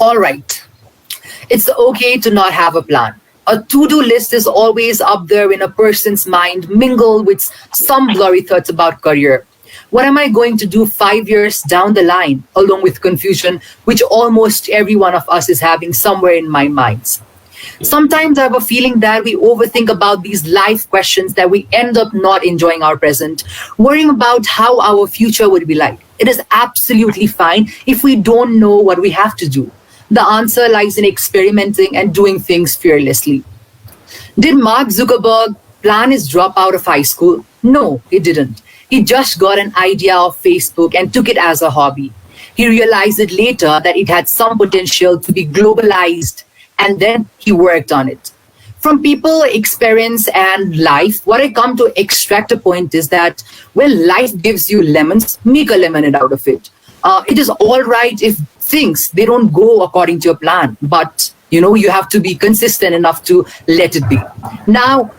All right. It's okay to not have a plan. A to-do list is always up there in a person's mind, mingled with some blurry thoughts about career. What am I going to do 5 years down the line, along with confusion, which almost every one of us is having somewhere in my minds. Sometimes I have a feeling that we overthink about these life questions that we end up not enjoying our present, worrying about how our future would be like. It is absolutely fine if we don't know what we have to do. The answer lies in experimenting and doing things fearlessly. Did Mark Zuckerberg plan his drop out of high school? No, he didn't. He just got an idea of Facebook and took it as a hobby. He realized it later that it had some potential to be globalized, and then he worked on it. From people, experience, and life, what I come to extract a point is that when life gives you lemons, make a lemonade out of it. It is all right if things they don't go according to your plan, but you have to be consistent enough to let it be. Now,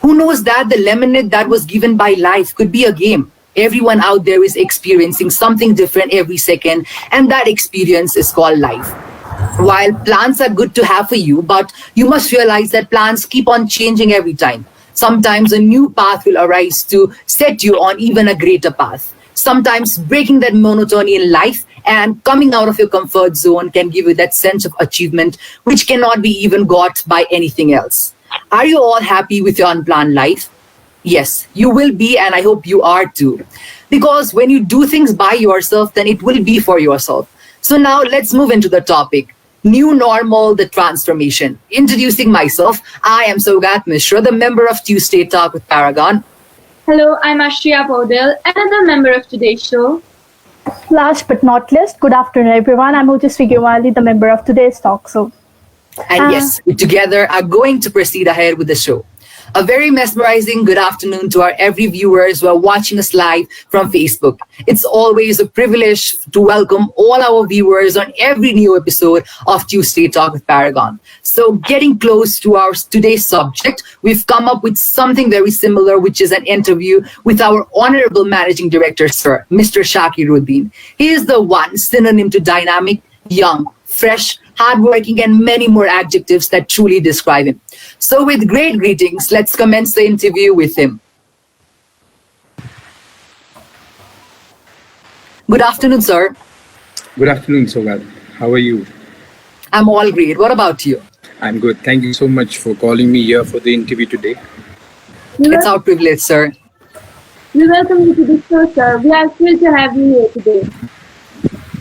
who knows that the lemonade that was given by life could be a game? Everyone out there is experiencing something different every second, and that experience is called life. While plans are good to have for you, but you must realize that plans keep on changing every time. Sometimes a new path will arise to set you on even a greater path. Sometimes breaking that monotony in life and coming out of your comfort zone can give you that sense of achievement which cannot be even got by anything else. Are you all happy with your unplanned life? Yes, you will be, and I hope you are too. Because when you do things by yourself, then it will be for yourself. So now let's move into the topic. New normal, the transformation. Introducing myself, I am Sogat Mishra, the member of Tuesday Talk with Paragon. Hello, I'm Ashriya Paudel, another member of today's show. Last but not least, good afternoon, everyone. I'm Ojasvi Gewali, the member of today's talk show. And yes, we together are going to proceed ahead with the show. A very mesmerizing good afternoon to our every viewers who are watching us live from Facebook. It's always a privilege to welcome all our viewers on every new episode of Tuesday Talk with Paragon. So getting close to our today's subject, we've come up with something very similar, which is an interview with our Honorable Managing Director, Sir, Mr. Shakiruddin. He is the one synonym to dynamic, young, fresh, hardworking, and many more adjectives that truly describe him. So with great greetings, let's commence the interview with him. Good afternoon, sir. Good afternoon, Sogat. How are you? I'm all great. What about you? I'm good. Thank you so much for calling me here for the interview today. It's our privilege, sir. We welcome you to the show, sir. We are thrilled to have you here today.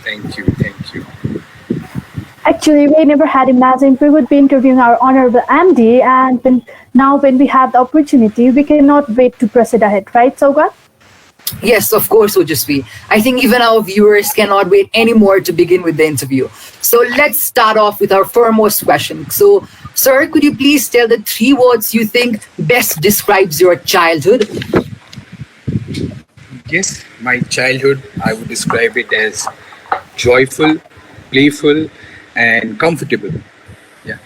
Thank you. Thank you. Actually, we never had imagined we would be interviewing our honorable MD, and when we have the opportunity, we cannot wait to proceed ahead, right, Sogat? Yes, of course, Ojasvi. I think even our viewers cannot wait anymore to begin with the interview. So let's start off with our foremost question. So, sir, could you please tell the 3 words you think best describes your childhood? Yes, my childhood, I would describe it as joyful, playful, and comfortable. Yeah.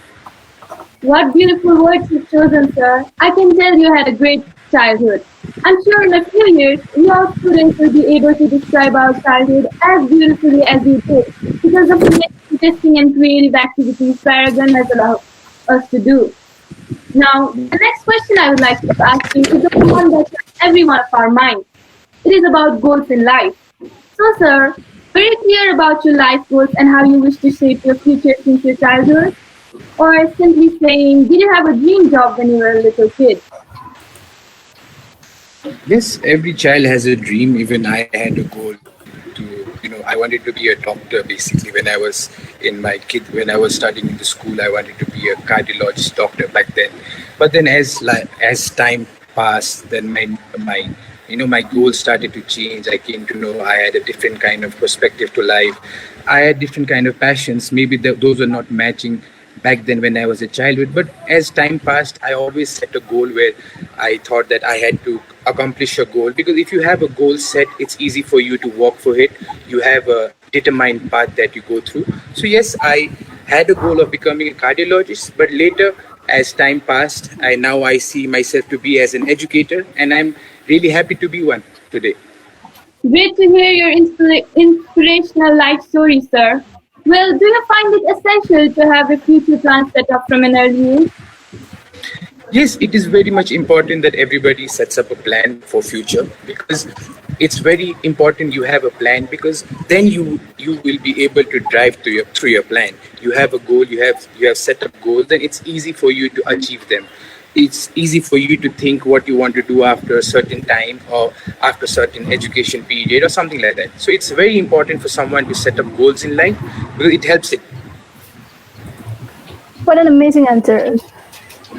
What beautiful words you've chosen, sir. I can tell you had a great childhood. I'm sure in a few years, we all students will be able to describe our childhood as beautifully as you did because of the interesting and creative activities Paragon has allowed us to do. Now, the next question I would like to ask you is the one that's on every one of our minds. It is about goals in life. So, sir, very clear about your life goals and how you wish to shape your future since your childhood? Or simply saying, did you have a dream job when you were a little kid? Yes, every child has a dream. Even I had a goal to, I wanted to be a doctor basically when I was when I was studying in the school. I wanted to be a cardiologist doctor back then. But then as time passed, then my goals started to change. I came to know I had a different kind of perspective to life. I had different kind of passions. Maybe those are not matching back then when I was a childhood. But as time passed, I always set a goal where I thought that I had to accomplish a goal. Because if you have a goal set, it's easy for you to walk for it. You have a determined path that you go through. So yes, I had a goal of becoming a cardiologist. But later, as time passed, I see myself to be as an educator. And I'm really happy to be one today. Great to hear your inspirational life story, sir. Well, do you find it essential to have a future plan set up from an early age? Yes, it is very much important that everybody sets up a plan for future, because it's very important you have a plan, because then you will be able to drive through your plan. You have a goal, you have set up goals, then it's easy for you to achieve them. It's easy for you to think what you want to do after a certain time, or after a certain education period or something like that. So it's very important for someone to set up goals in life, because it helps it. What an amazing answer.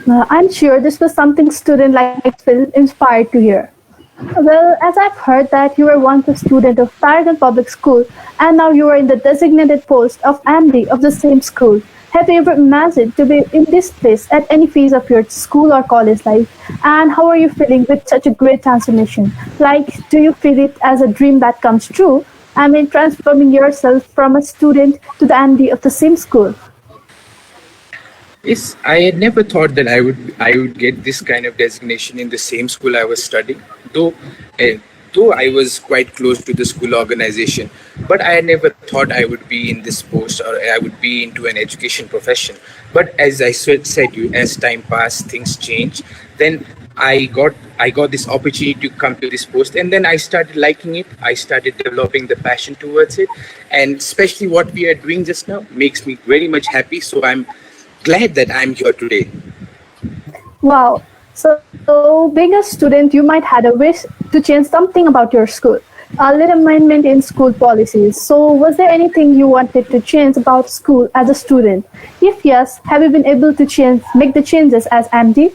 I'm sure this was something students like feel inspired to hear. Well, as I've heard that you were once a student of Paragon Public School and now you are in the designated post of MD of the same school. Have you ever imagined to be in this place at any phase of your school or college life? And how are you feeling with such a great transformation? Like, do you feel it as a dream that comes true? I mean, transforming yourself from a student to the MD of the same school. Yes, I had never thought that I would get this kind of designation in the same school I was studying. Though, uh, though I was quite close to the school organization, but I had never thought I would be in this post, or I would be into an education profession. But as I said you, as time passed, things changed. Then I got this opportunity to come to this post, and then I started liking it. I started developing the passion towards it, and especially what we are doing just now makes me very much happy. So I'm glad that I'm here today. Wow. So, being a student, you might had a wish to change something about your school, a little amendment in school policies. So, was there anything you wanted to change about school as a student? If yes, have you been able to make the changes as MD?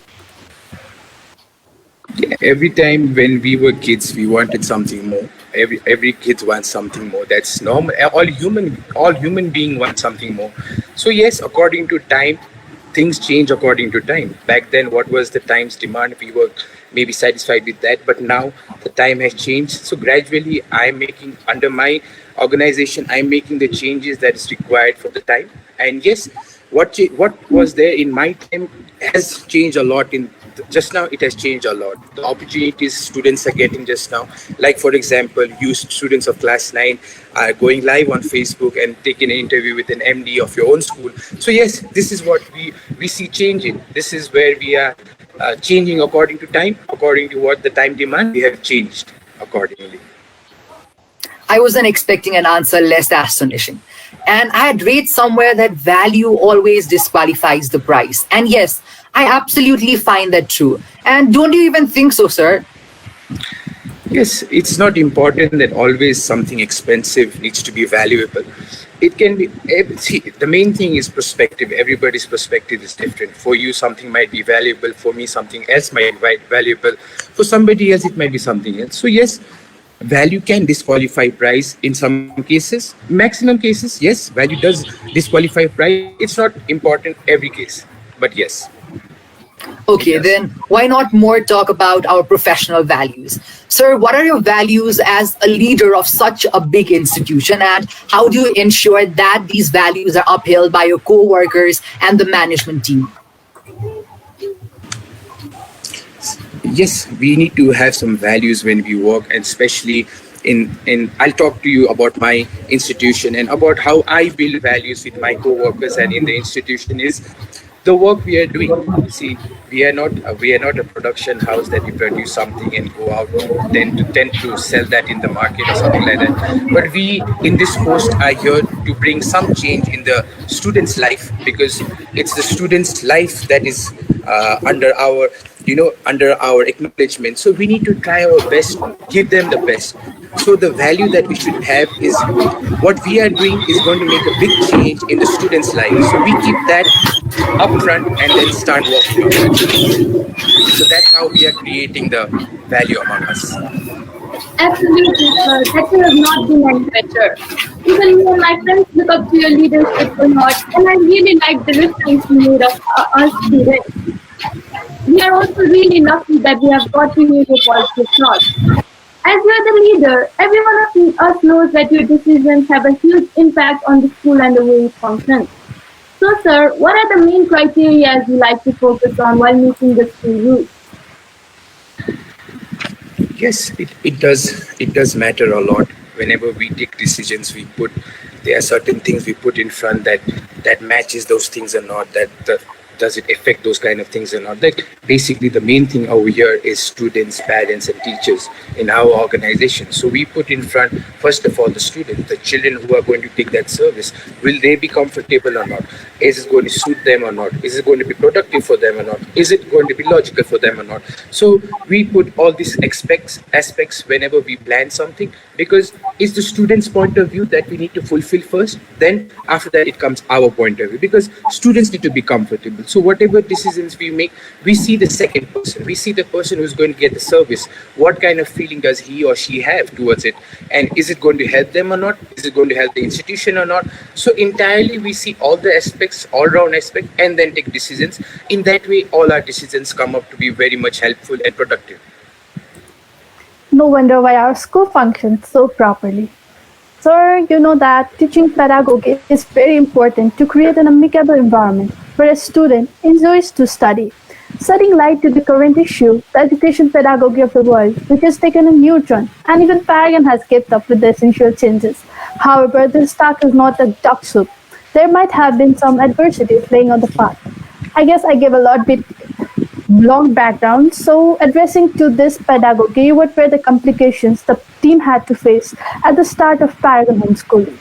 Yeah, every time when we were kids, we wanted something more. Every kid wants something more. That's normal. All human being want something more. So yes, according to time, things change according to time. Back then, what was the time's demand? We were maybe satisfied with that, but now the time has changed. So gradually, I'm making under my organization, I'm making the changes that is required for the time. And yes, what was there in my time has changed a lot. In just now, it has changed a lot. The opportunities students are getting just now, like for example, you students of class 9 are going live on Facebook and taking an interview with an MD of your own school. So yes, this is what we see changing. This is where we are changing according to time, according to what the time demand. We have changed accordingly. I wasn't expecting an answer less astonishing. And I had read somewhere that value always disqualifies the price. And yes, I absolutely find that true. And don't you even think so, sir? Yes, it's not important that always something expensive needs to be valuable. It can be, see, the main thing is perspective. Everybody's perspective is different. For you, something might be valuable. For me, something else might be valuable. For somebody else, it might be something else. So, yes, value can disqualify price in some cases. Maximum cases, yes, value does disqualify price. It's not important every case. But yes, it Okay, does. then why not more talk about our professional values? Sir, what are your values as a leader of such a big institution, and how do you ensure that these values are upheld by your co workers and the management team? Yes, we need to have some values when we work, and especially in I'll talk to you about my institution and about how I build values with my co-workers and in the institution is the work we are doing. See, we are not a production house that we produce something and go out tend to sell that in the market or something like that. But we in this post are here to bring some change in the student's life, because it's the student's life that is under our acknowledgement. So we need to try our best, give them the best. So the value that we should have is what we are doing is going to make a big change in the student's life. So we keep that upfront and then start working on that. So that's how we are creating the value among us. Absolutely, sir. That could have not been any better. Even me and my friends look up to your leadership a lot, and I really like the response you made of our students. We are also really lucky that we have got to hear your positive thoughts. As you are the leader, every one of us knows that your decisions have a huge impact on the school and the way it functions. So, sir, what are the main criteria you like to focus on while making the school rules? Yes, it does matter a lot. Whenever we take decisions, we put there are certain things we put in front that matches those things or not, does it affect those kind of things or not. Like basically the main thing over here is students, parents and teachers in our organization. So we put in front, first of all, the students, the children who are going to take that service. Will they be comfortable or not? Is it going to suit them or not? Is it going to be productive for them or not? Is it going to be logical for them or not? So we put all these aspects whenever we plan something, because it's the student's point of view that we need to fulfill first. Then after that it comes our point of view, because students need to be comfortable. So whatever decisions we make, we see the second person. We see the person who's going to get the service. What kind of feeling does he or she have towards it? And is it going to help them or not? Is it going to help the institution or not? So entirely we see all the aspects, all round aspect, and then take decisions. In that way, all our decisions come up to be very much helpful and productive. No wonder why our school functions so properly. Sir, you know that teaching pedagogy is very important to create an amicable environment where a student enjoys to study. Setting light to the current issue, the education pedagogy of the world, which has taken a new turn, and even Paragon has kept up with the essential changes. However, this task is not a duck soup. There might have been some adversity playing on the path. I guess I gave a lot bit long background, so addressing to this pedagogy, what were the complications the team had to face at the start of Paragon homeschooling?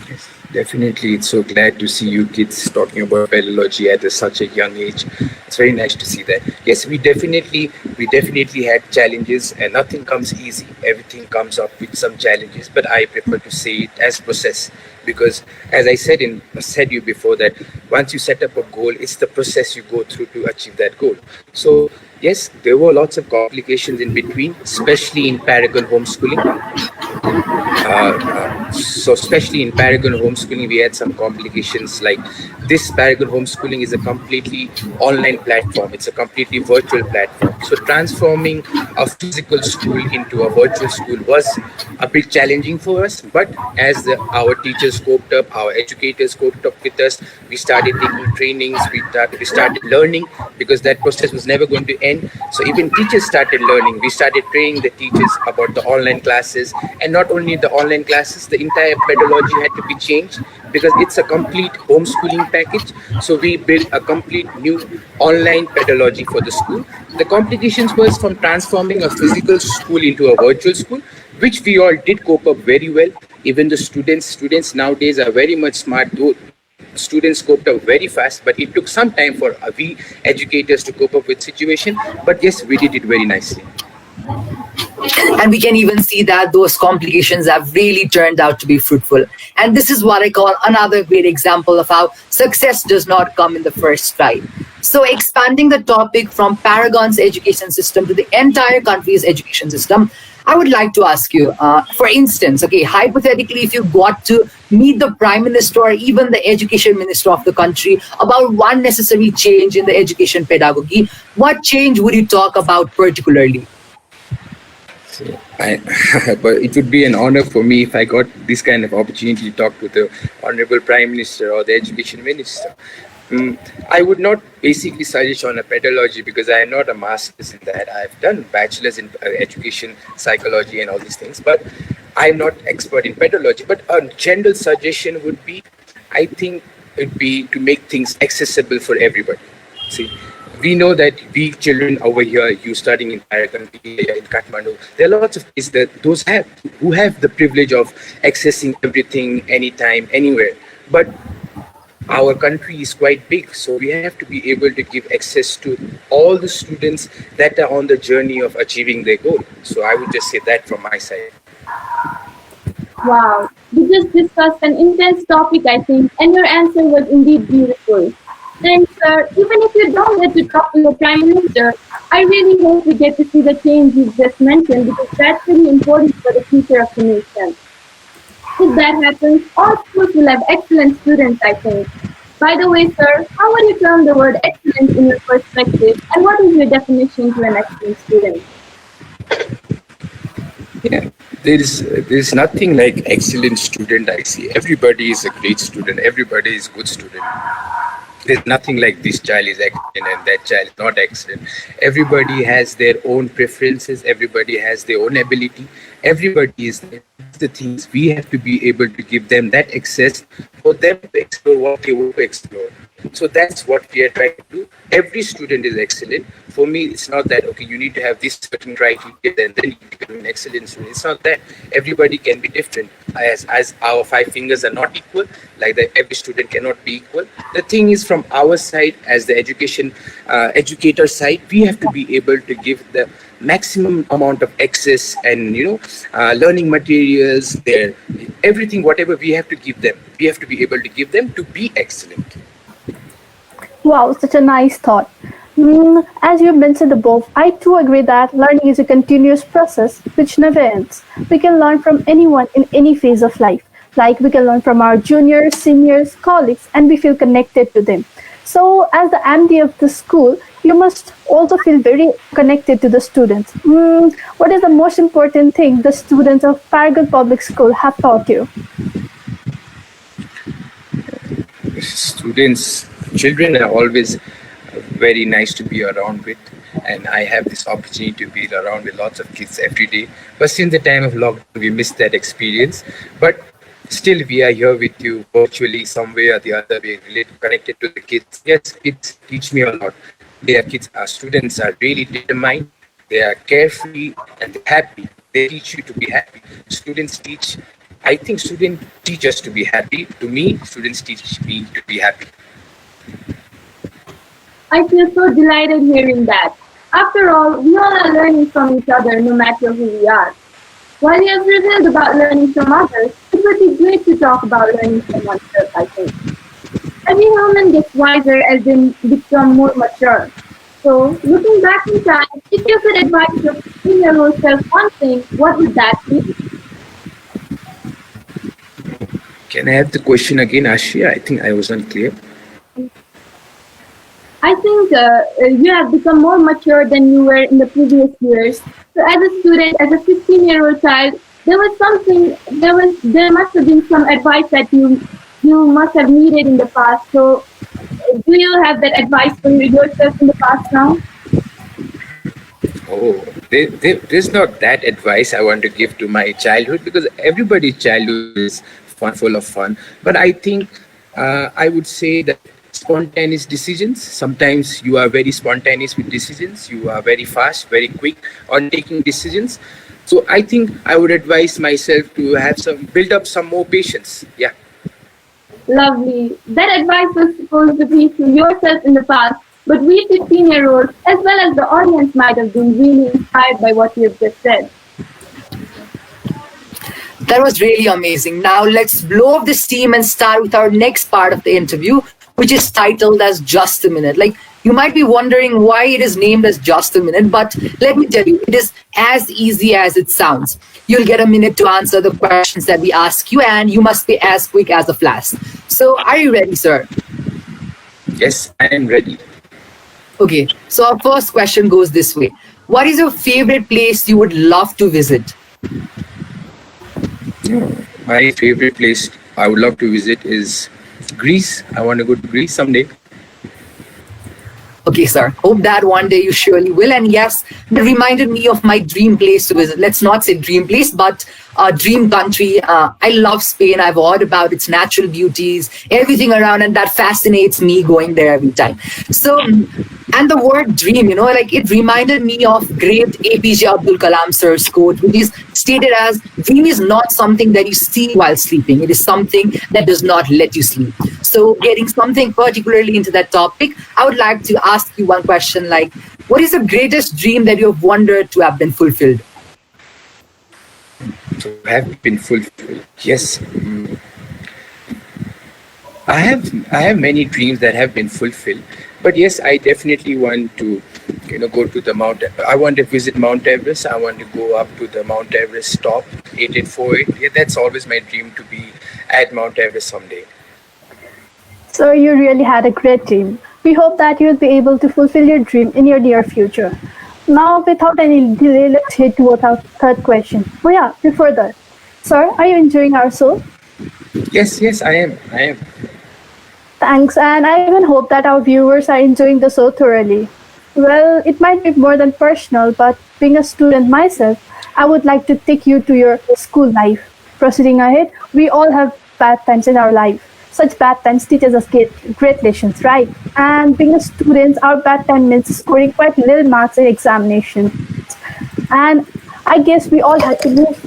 Yes, definitely. It's so glad to see you kids talking about pedagogy at such a young age. It's very nice to see that. Yes, we definitely had challenges, and nothing comes easy. Everything comes up with some challenges, but I prefer to say it as process, because as I said you before, that once you set up a goal, it's the process you go through to achieve that goal. So yes, there were lots of complications in between, especially in Paragon homeschooling. So especially in Paragon homeschooling, we had some complications. Like this Paragon homeschooling is a completely online platform. It's a completely virtual platform. So transforming a physical school into a virtual school was a bit challenging for us. But as our teachers coped up, our educators coped up with us, we started taking trainings, we started learning, because that process was never going to end. So even teachers started learning. We started training the teachers about the online classes, and not only the online classes, the entire pedagogy had to be changed, because it's a complete homeschooling package. So we built a complete new online pedagogy for the school. The complications was from transforming a physical school into a virtual school, which we all did cope up very well. Even the students nowadays are very much smart. Though students coped up very fast, but it took some time for we educators to cope up with situation. But yes, we did it very nicely. And we can even see that those complications have really turned out to be fruitful. And this is what I call another great example of how success does not come in the first try. So expanding the topic from Paragon's education system to the entire country's education system, I would like to ask you, for instance, okay, hypothetically, if you got to meet the Prime Minister or even the Education Minister of the country about one necessary change in the education pedagogy, what change would you talk about particularly? So but it would be an honor for me if I got this kind of opportunity to talk to the Honorable Prime Minister or the Education Minister. I would not basically suggest on a pedagogy, because I am not a master's in that. I've done bachelor's in education, psychology and all these things, but I'm not expert in pedagogy. But a general suggestion would be, I think it'd be to make things accessible for everybody. See, we know that we children over here, you studying in Paragon, in Kathmandu, there are lots of kids who have the privilege of accessing everything, anytime, anywhere. But our country is quite big, so we have to be able to give access to all the students that are on the journey of achieving their goal. So I would just say that from my side. Wow, we just discussed an intense topic, I think, and your answer was indeed beautiful. Then, sir, even if you don't get to talk to the Prime Minister, I really hope we get to see the change you've just mentioned, because that's really important for the future of the nation. If that happens, all schools will have excellent students, I think. By the way, sir, how would you term the word excellent in your perspective, and what is your definition to an excellent student? Yeah, there's nothing like excellent student. I see everybody is a great student. Everybody is good student. There's nothing like this child is excellent and that child is not excellent. Everybody has their own preferences. Everybody has their own ability. Everybody is there. It's the things. We have to be able to give them that access for them to explore what they want to explore. So that's what we are trying to do. Every student is excellent. For me, it's not that, okay, you need to have this certain criteria and then you become an excellent student. It's not that. Everybody can be different. As our five fingers are not equal, like that every student cannot be equal. The thing is, from our side, as the educator side, we have to be able to give the maximum amount of access and learning materials, their everything, whatever we have to give them, we have to be able to give them to be excellent. Wow, such a nice thought. As you mentioned above, I too agree that learning is a continuous process which never ends. We can learn from anyone in any phase of life. Like we can learn from our juniors, seniors, colleagues, and we feel connected to them. So, as the MD of the school, you must also feel very connected to the students. What is the most important thing the students of Paragon Public School have taught you? Children are always very nice to be around with, and I have this opportunity to be around with lots of kids every day. But since the time of lockdown, we missed that experience. But still, we are here with you virtually, some way or the other. We're related, connected to the kids. Yes, kids teach me a lot. Our students are really determined. They are carefree and happy. They teach you to be happy. I think students teach us to be happy. To me, students teach me to be happy. I feel so delighted hearing that. After all, we all are learning from each other no matter who we are. While you have revealed about learning from others, it would be great to talk about learning from oneself, I think. Every human gets wiser as they become more mature. So, looking back in time, if you could advise your 15-year-old self one thing, what would that be? Can I have the question again, Ashia? I think I was unclear. I think you have become more mature than you were in the previous years. So as a student, as a 15-year-old child, there must have been some advice that you must have needed in the past. So do you have that advice for yourself in the past now? Oh, there's not that advice I want to give to my childhood, because everybody's childhood is full of fun. But I think I would say that spontaneous decisions. Sometimes you are very spontaneous with decisions. You are very fast, very quick on taking decisions. So I think I would advise myself to build up some more patience. Yeah. Lovely. That advice was supposed to be to yourself in the past, but we 15-year-olds, as well as the audience, might have been really inspired by what you've just said. That was really amazing. Now let's blow off the steam and start with our next part of the interview, which is titled as Just a Minute. Like, you might be wondering why it is named as Just a Minute, but let me tell you, it is as easy as it sounds. You'll get a minute to answer the questions that we ask you, and you must be as quick as a flash. So, are you ready, sir? Yes, I am ready. Okay, so our first question goes this way. What is your favorite place you would love to visit? My favorite place I would love to visit is Greece. I want to go to Greece someday. Okay, sir. Hope that one day you surely will. And yes, it reminded me of my dream place to visit. Let's not say dream place, but dream country. I love Spain. I've heard about its natural beauties, everything around, and that fascinates me going there every time. So, and the word dream, it reminded me of great APJ Abdul Kalam sir's quote, which is stated as, dream is not something that you see while sleeping. It is something that does not let you sleep. So getting something particularly into that topic, I would like to ask you one question like, what is the greatest dream that you have wanted to have been fulfilled? To have been fulfilled. Yes. I have many dreams that have been fulfilled. But yes, I definitely want to, go to the mountain. I want to visit Mount Everest. I want to go up to the Mount Everest top, 8848. Yeah, that's always my dream, to be at Mount Everest someday. So you really had a great dream. We hope that you'll be able to fulfill your dream in your near future. Now, without any delay, let's head towards our third question. Oh yeah, before that, sir, are you enjoying our show? Yes, I am. Thanks, and I even hope that our viewers are enjoying the show thoroughly. Well, it might be more than personal, but being a student myself, I would like to take you to your school life. proceeding ahead, we all have bad times in our life. Such bad times teaches us great lessons, right? And being a student, our bad time means scoring quite little marks in examinations. And I guess we all had to move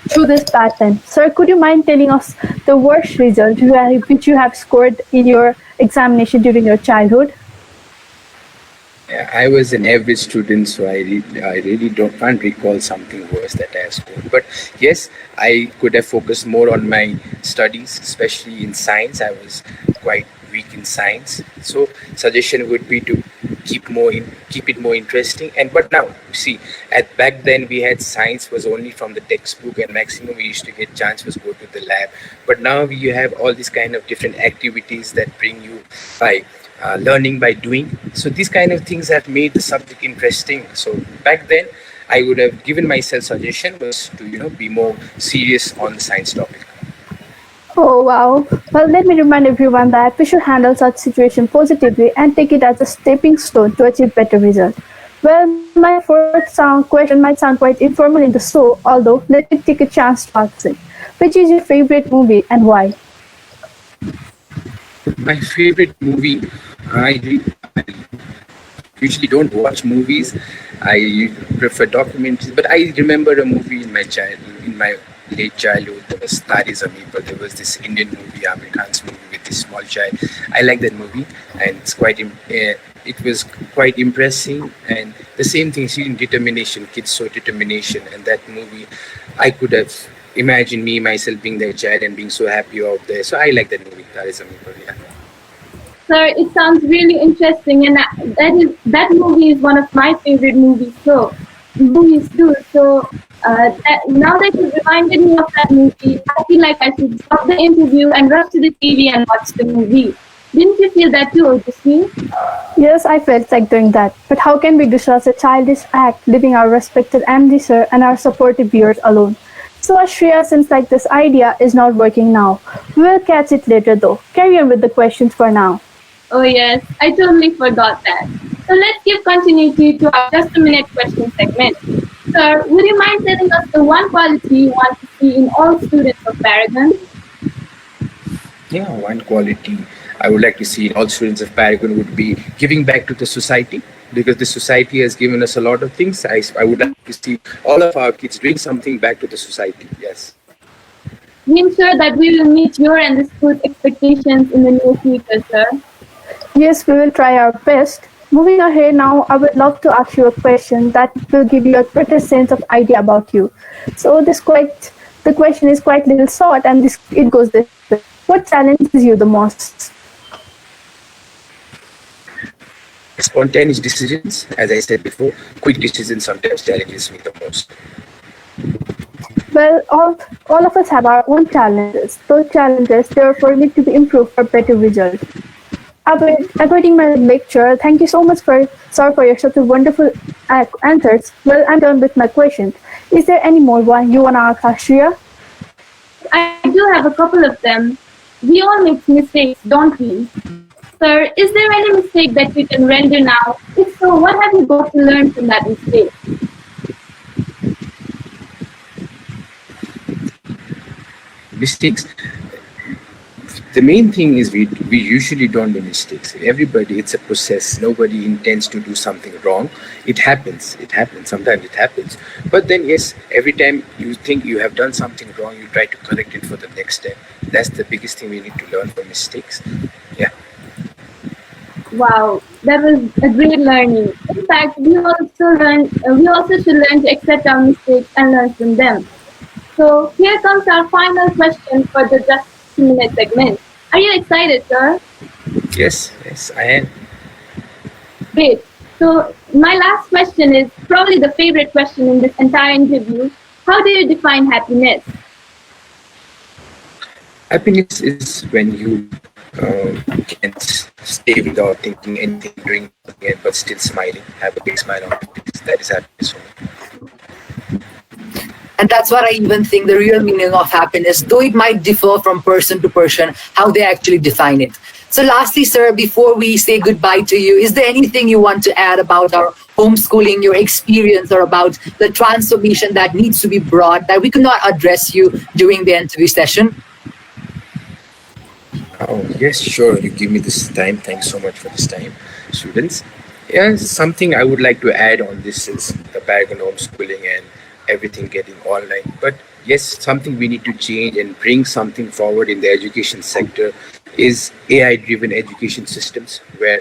through this bad time. Sir, could you mind telling us the worst result which you have scored in your examination during your childhood? Yeah, I was an average student, so I really can't recall something worse that I have scored. But yes, I could have focused more on my studies, especially in science. I was quite weak in science, so suggestion would be to keep it more interesting. And but now, see, at back then we had science was only from the textbook, and maximum we used to get chance was go to the lab. But now you have all these kind of different activities that bring you by learning by doing. So these kind of things have made the subject interesting. So back then, I would have given myself suggestion was to be more serious on the science topic. Oh wow. Well, let me remind everyone that we should handle such situation positively and take it as a stepping stone to achieve better results. Well, my first question might sound quite informal in the show, although let me take a chance to ask it. Which is your favorite movie and why? My favorite movie, I usually don't watch movies. I prefer documentaries. But I remember a movie in my late childhood. There was Tari Zameen Par. There was this Indian movie, Amir Khan's movie with this small child. I like that movie, and it was quite impressive. And the same thing, seeing determination, kids show determination, and that movie, I could have imagined myself being that child and being so happy out there. So I like that movie, Tari Zameen Par. Yeah. Sir, it sounds really interesting, and that movie is one of my favorite movies too. So now that you've reminded me of that movie, I feel like I should stop the interview and rush to the TV and watch the movie. Didn't you feel that too, Odyssey? Yes, I felt like doing that. But how can we do such a childish act, leaving our respected MD sir and our supportive viewers alone? So Shreya, seems like this idea is not working now. We'll catch it later though. Carry on with the questions for now. Oh yes, I totally forgot that. So let's give continuity to our Just a Minute question segment. Sir, would you mind telling us the one quality you want to see in all students of Paragon? Yeah, one quality I would like to see in all students of Paragon would be giving back to the society, because the society has given us a lot of things. I would like to see all of our kids doing something back to the society. Yes. We ensure that we will meet your and the school's expectations in the near future, sir. Yes, we will try our best. Moving ahead now, I would love to ask you a question that will give you a better sense of idea about you. So the question is quite little short, and it goes this way. What challenges you the most? Spontaneous decisions, as I said before, quick decisions sometimes challenges me the most. Well, all of us have our own challenges. Those challenges therefore need to be improved for better results. Avoiding my lecture, thank you so much, sir, for your such a wonderful answers. Well, I'm done with my questions. Is there any more one you want to ask Ashriya? I do have a couple of them. We all make mistakes, don't we? Sir, is there any mistake that we can render now? If so, what have you got to learn from that mistake? Mistakes. The main thing is we usually don't do mistakes. Everybody, it's a process. Nobody intends to do something wrong. It happens. Sometimes it happens. But then, yes, every time you think you have done something wrong, you try to correct it for the next step. That's the biggest thing we need to learn from mistakes. Yeah. Wow, that was a great learning. In fact, we also should learn to accept our mistakes and learn from them. So here comes our final question for the Just a Minute segment. Are you excited, sir? Yes, I am. Great. So my last question is probably the favorite question in this entire interview. How do you define happiness? Happiness is when you can stay without thinking anything, doing nothing, but still smiling, have a big smile on your face. That is happiness for me. And that's what I even think the real meaning of happiness, though it might differ from person to person, how they actually define it. So, lastly, sir, before we say goodbye to you, is there anything you want to add about our homeschooling, your experience, or about the transformation that needs to be brought that we could not address you during the interview session? Oh, yes, sure. You give me this time. Thanks so much for this time, students. Yeah, something I would like to add on this is the Paragon homeschooling and everything getting online. But yes, something we need to change and bring something forward in the education sector is AI driven education systems where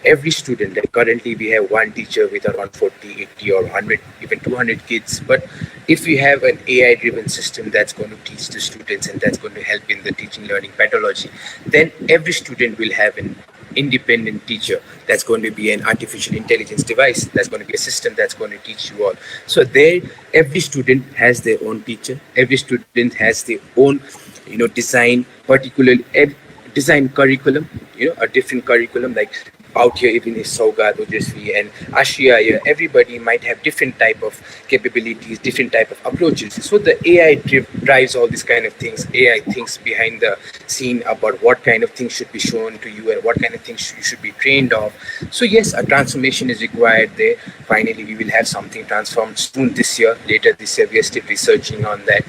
every student, like currently we have one teacher with around 40, 80 or 100, even 200 kids. But if we have an AI driven system that's going to teach the students and that's going to help in the teaching learning pedagogy, then every student will have an independent teacher that's going to be an artificial intelligence device, that's going to be a system that's going to teach you all. So there, every student has their own teacher, every student has their own design, particularly design curriculum, a different curriculum. Like out here, even is Saugad, Ojasvi, and Ashia here, everybody might have different type of capabilities, different type of approaches. So the AI drives all these kind of things. AI thinks behind the scene about what kind of things should be shown to you and what kind of things you should be trained of. So yes, a transformation is required there. Finally, we will have something transformed soon this year. Later this year, we are still researching on that.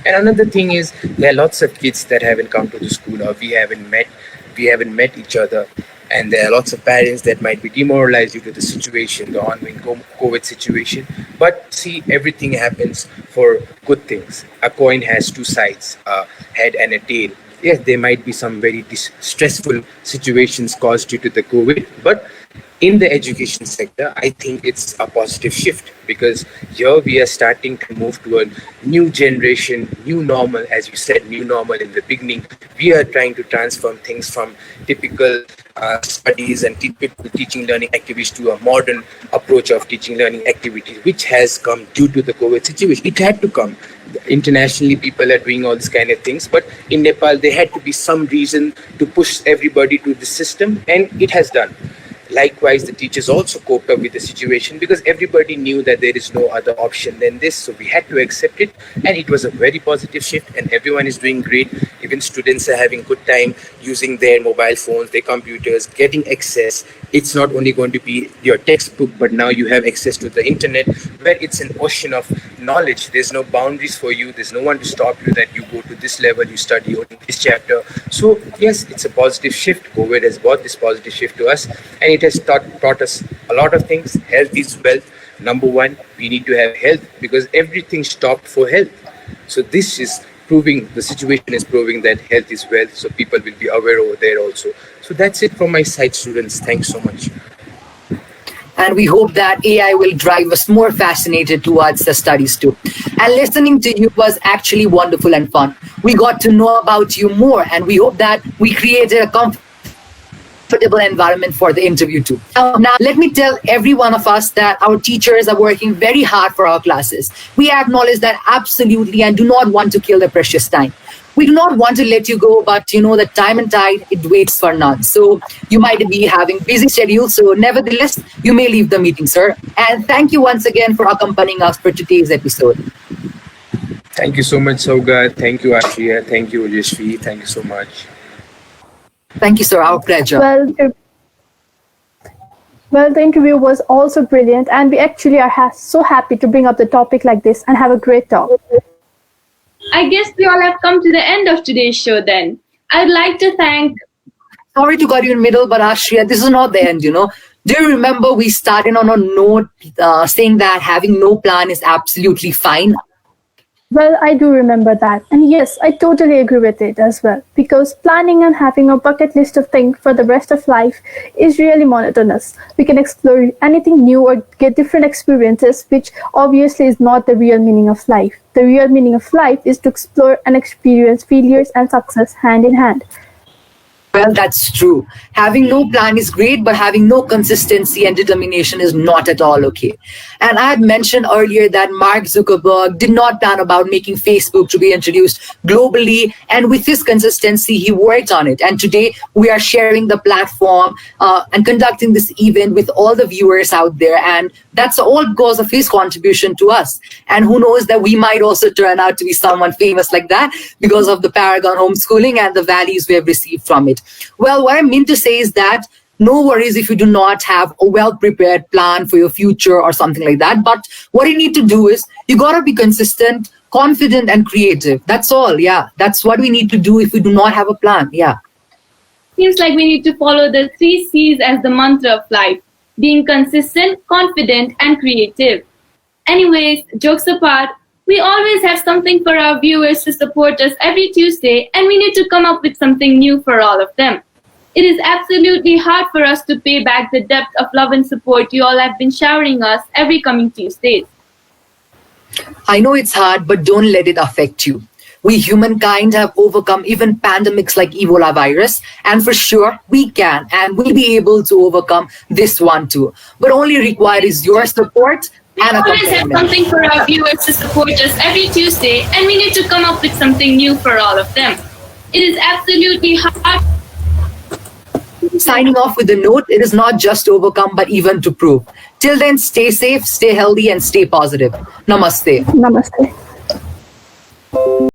And another thing is there are lots of kids that haven't come to the school or we haven't met each other, and there are lots of parents that might be demoralized due to the situation, the ongoing COVID situation. But see, everything happens for good things. A coin has two sides, a head and a tail. Yes, there might be some very stressful situations caused due to the COVID, but in the education sector, I think it's a positive shift because here we are starting to move to a new generation, new normal. As you said, new normal in the beginning. We are trying to transform things from typical studies and typical teaching learning activities to a modern approach of teaching learning activities, which has come due to the COVID situation. It had to come. Internationally, people are doing all these kind of things, but in Nepal, there had to be some reason to push everybody to the system, and it has done. Likewise, the teachers also coped up with the situation because everybody knew that there is no other option than this. So we had to accept it, and it was a very positive shift, and everyone is doing great. Even students are having good time using their mobile phones, their computers, getting access. It's not only going to be your textbook, but now you have access to the internet where it's an ocean of knowledge. There's no boundaries for you. There's no one to stop you that you go to this level, you study only this chapter. So yes, it's a positive shift. COVID has brought this positive shift to us, and it has taught us a lot of things. Health is wealth. Number one, we need to have health because everything stopped for health. So this is proving, the situation is proving that health is wealth. So people will be aware over there also. So that's it from my side, students. Thanks so much. And we hope that AI will drive us more fascinated towards the studies too. And listening to you was actually wonderful and fun. We got to know about you more, and we hope that we created a comfortable environment for the interview too. Now, let me tell every one of us that our teachers are working very hard for our classes. We acknowledge that absolutely and do not want to kill the precious time. We do not want to let you go, but the time and tide, it waits for none. So you might be having busy schedules. So nevertheless, you may leave the meeting, sir. And thank you once again for accompanying us for today's episode. Thank you so much, Soga. Thank you, Ashia. Thank you, Ojasvi. Thank you so much. Thank you, sir. Our pleasure. Well, the interview was also brilliant, and we actually are so happy to bring up the topic like this and have a great talk. I guess we all have come to the end of today's show then. I'd like to thank... Sorry to cut you in the middle, but Ashria, this is not the end, Do you remember we started on a note saying that having no plan is absolutely fine? Well, I do remember that. And yes, I totally agree with it as well. Because planning and having a bucket list of things for the rest of life is really monotonous. We can explore anything new or get different experiences, which obviously is not the real meaning of life. The real meaning of life is to explore and experience failures and success hand in hand. Well, that's true. Having no plan is great, but having no consistency and determination is not at all okay. And I had mentioned earlier that Mark Zuckerberg did not plan about making Facebook to be introduced globally. And with his consistency, he worked on it. And today we are sharing the platform and conducting this event with all the viewers out there. And That's all because of his contribution to us. And who knows that we might also turn out to be someone famous like that because of the Paragon homeschooling and the values we have received from it. Well, what I mean to say is that no worries if you do not have a well-prepared plan for your future or something like that. But what you need to do is you got to be consistent, confident, and creative. That's all. Yeah. That's what we need to do if we do not have a plan. Yeah. Seems like we need to follow the 3 C's as the mantra of life: being consistent, confident, and creative. Anyways, jokes apart, we always have something for our viewers to support us every Tuesday, and we need to come up with something new for all of them. It is absolutely hard for us to pay back the depth of love and support you all have been showering us every coming Tuesdays. I know it's hard, but don't let it affect you. We humankind have overcome even pandemics like Ebola virus, and for sure we can and will be able to overcome this one too. But only required is your support We and a always have commitment. something for our viewers to support us every Tuesday, and we need to come up with something new for all of them. It is absolutely hard. Signing off with the note, it is not just to overcome but even to prove. Till then, stay safe, stay healthy, and stay positive. Namaste. Namaste.